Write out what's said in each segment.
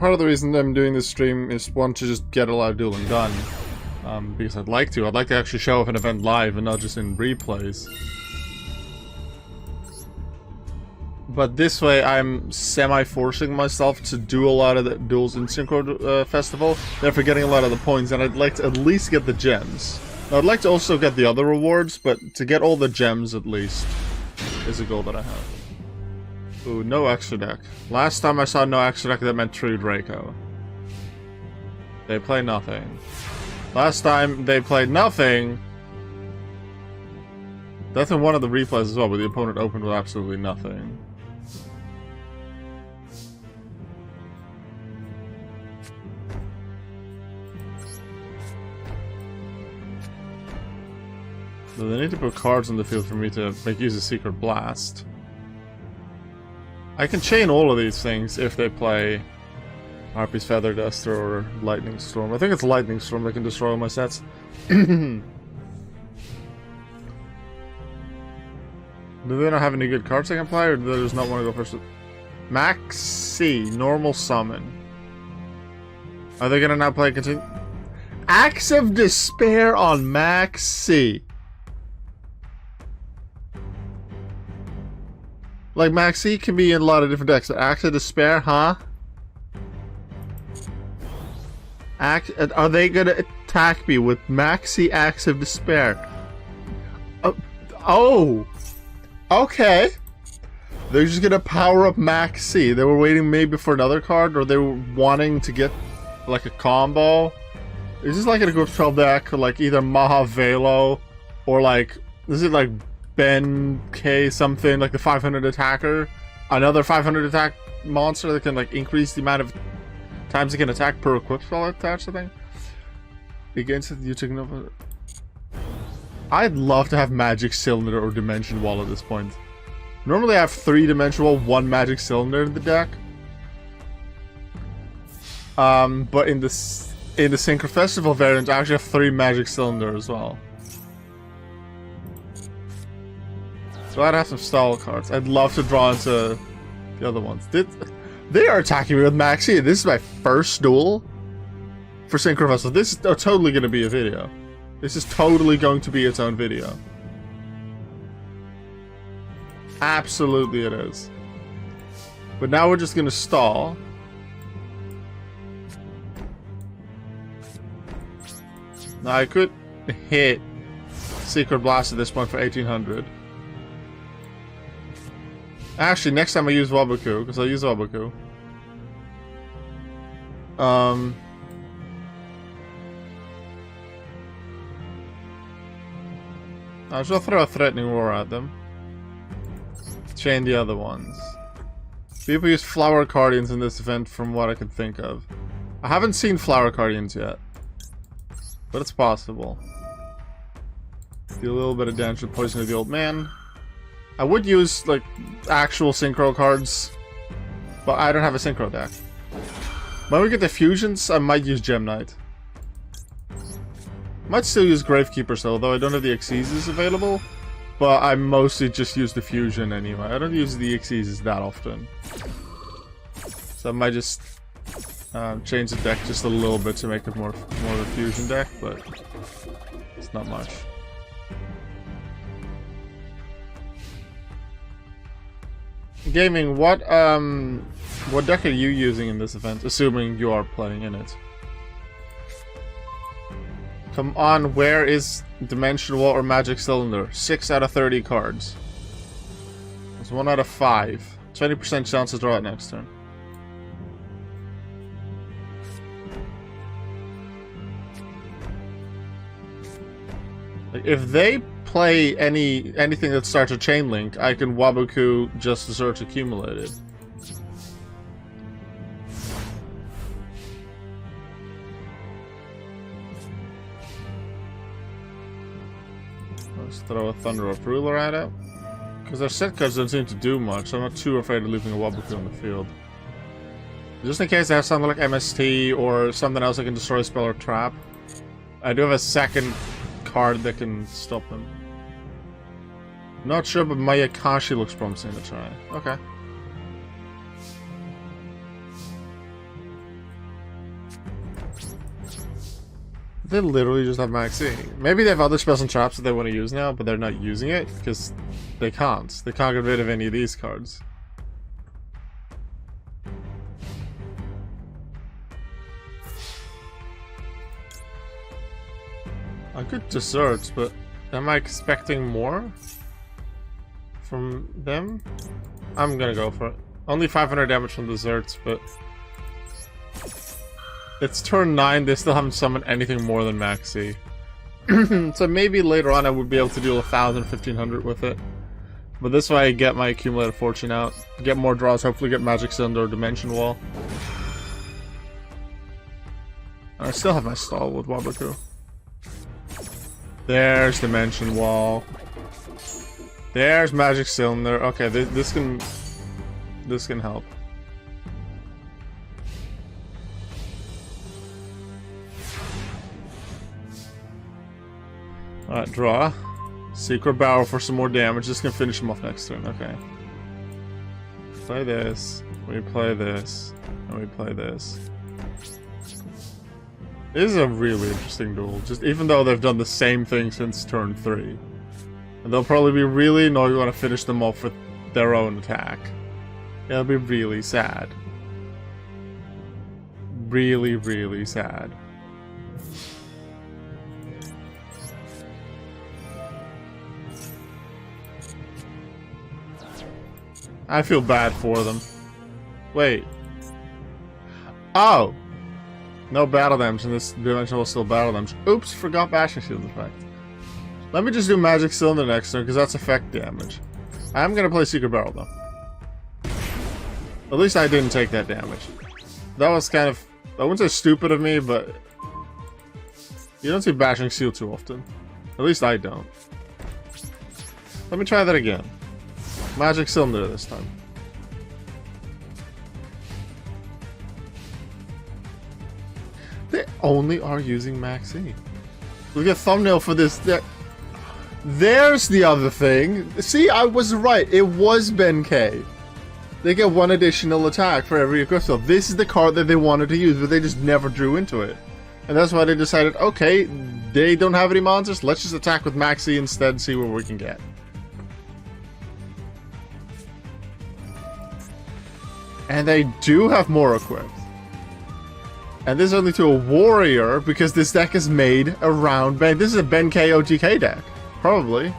part of the reason I'm doing this stream is one, to just get a lot of dueling done. Because I'd like to. I'd like to actually show off an event live and not just in replays. But this way, I'm semi-forcing myself to do a lot of the duels in Synchro Festival, therefore getting a lot of the points, and I'd like to at least get the gems. Now, I'd like to also get the other rewards, but to get all the gems at least is a goal that I have. Ooh, no extra deck. Last time I saw no extra deck, that meant True Draco. They play nothing. Last time they played nothing. That's in one of the replays as well, where the opponent opened with absolutely nothing. So they need to put cards on the field for me to make use of Secret Blast. I can chain all of these things if they play Harpy's Feather Duster or Lightning Storm. I think it's Lightning Storm that can destroy all my sets. Do they not have any good cards I can play, or do they just not want to go first? Max C, Normal Summon. Are they gonna now play continue? Axe of Despair on Max C. Like, Max C can be in a lot of different decks. So Axe of Despair, huh? Are they gonna attack me with Max C Axe of Despair? Oh! Okay. They're just gonna power up Max C. They were waiting maybe for another card, or they were wanting to get like a combo. Is this like in a group 12 deck, or like either Maha Velo, or like, is it like Ben K something, like the 500 attacker? Another 500 attack monster that can like increase the amount of times it can attack per equip spell attached, I think. Against it, you take over. I'd love to have Magic Cylinder or Dimension Wall at this point. Normally I have 3 Dimension Wall, 1 Magic Cylinder in the deck. But in the Synchro Festival variant, I actually have 3 Magic Cylinder as well. So I'd have some stall cards. I'd love to draw into the other ones. They are attacking me with Max C. This is my first duel for Synchro Festival. This is totally going to be a video. This is totally going to be its own video. Absolutely it is. But now we're just going to stall. Now I could hit Secret Blast at this point for 1800. Actually, next time I use Waboku, because I'll use Waboku. I shall throw a Threatening Roar at them. Chain the other ones. People use Flower Guardians in this event from what I can think of. I haven't seen Flower Guardians yet. But it's possible. Deal a little bit of damage with Poison of the Old Man. I would use, like, actual Synchro cards. But I don't have a Synchro deck. When we get the fusions, I might use Gem Knight. Might still use Gravekeeper still, though I don't have the Xyzes available. But I mostly just use the fusion anyway. I don't use the Xyzes that often. So I might just change the deck just a little bit to make it more of a fusion deck, but it's not much. Gaming, what deck are you using in this event, assuming you are playing in it? Come on, where is Dimension Wall or Magic Cylinder? 6 out of 30 cards. It's 1 out of 5. 20% chance to draw it next turn. Like, if they play anything that starts a chain link, I can Waboku just to search accumulated. Let's throw a Thunder of Ruler at it. Because their set cards don't seem to do much, so I'm not too afraid of leaving a Waboku on the field. Just in case they have something like MST or something else that can destroy a spell or trap. I do have a second card that can stop them. Not sure, but Mayakashi looks promising to try. Okay. They literally just have Maxx C. Maybe they have other spells and traps that they want to use now, but they're not using it because they can't. They can't get rid of any of these cards. I could desserts, but am I expecting more from them? I'm gonna go for it. Only 500 damage from desserts, but it's turn 9, they still haven't summoned anything more than Maxx C. So maybe later on I would be able to do 1,000, 1,500 with it. But this way I get my accumulated fortune out, get more draws, hopefully get Magic Cylinder or Dimension Wall. And I still have my stall with Wabaku. There's Dimension Wall. There's Magic Cylinder. Okay, this can help. Alright, draw. Secret Barrel for some more damage. This can finish him off next turn. Okay. Play this. We play this. And we play this. This is a really interesting duel. Just even though they've done the same thing since turn 3. And they'll probably be really annoyed when I finish them off with their own attack. It'll be really sad. Really, really sad. I feel bad for them. Wait. Oh! No battle damage, and this dimension will still battle damage. Oops, forgot Bashing Shield effect. Let me just do Magic Cylinder next turn, because that's effect damage. I am going to play Secret Barrel, though. At least I didn't take that damage. That was kind of... I wouldn't say stupid of me, but... You don't see Bashing Shield too often. At least I don't. Let me try that again. Magic Cylinder this time. They only are using Maxx C. Look at thumbnail for this. There's the other thing. See, I was right. It was Ben K. They get one additional attack for every crystal. This is the card that they wanted to use, but they just never drew into it. And that's why they decided, okay, they don't have any monsters. Let's just attack with Maxx C instead and see what we can get. And they do have more equipped. And this is only to a warrior, because this deck is made around Ben. This is a Ben K OTK deck. Probably.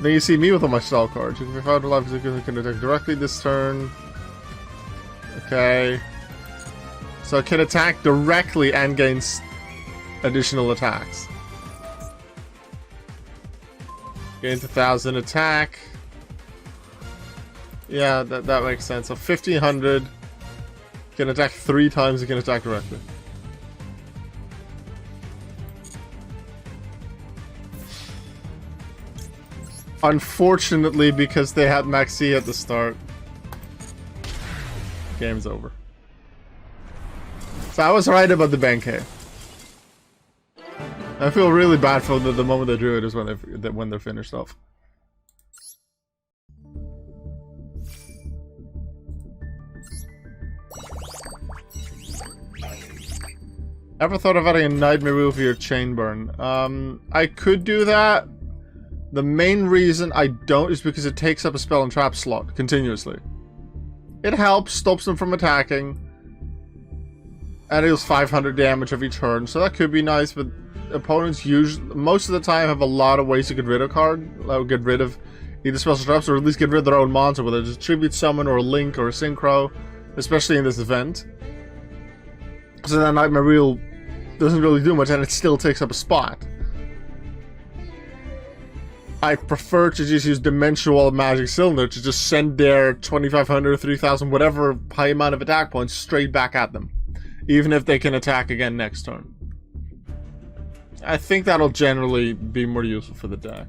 Then you see me with all my stall cards. You can be found alive because you can attack directly this turn. Okay. So it can attack directly and gains additional attacks. Gains 1,000 attack. Yeah, that makes sense. So 1,500 can attack 3 times. It can attack directly. Unfortunately, because they had Maxx C at the start, game's over. So I was right about the Benkei. I feel really bad for the moment they drew it is when they're finished off. Ever thought of adding a Nightmare Wheel for your chain burn? I could do that. The main reason I don't is because it takes up a spell and trap slot continuously. It helps, stops them from attacking, and it deals 500 damage every turn, so that could be nice, but opponents usually, most of the time, have a lot of ways to get rid of get rid of either special traps or at least get rid of their own monster, whether it's a Tribute Summon or a Link or a Synchro, especially in this event. So that Nightmare Wheel doesn't really do much, and it still takes up a spot. I prefer to just use Dimensional Magic Cylinder to just send their 2,500, 3,000, whatever high amount of attack points straight back at them. Even if they can attack again next turn. I think that'll generally be more useful for the deck.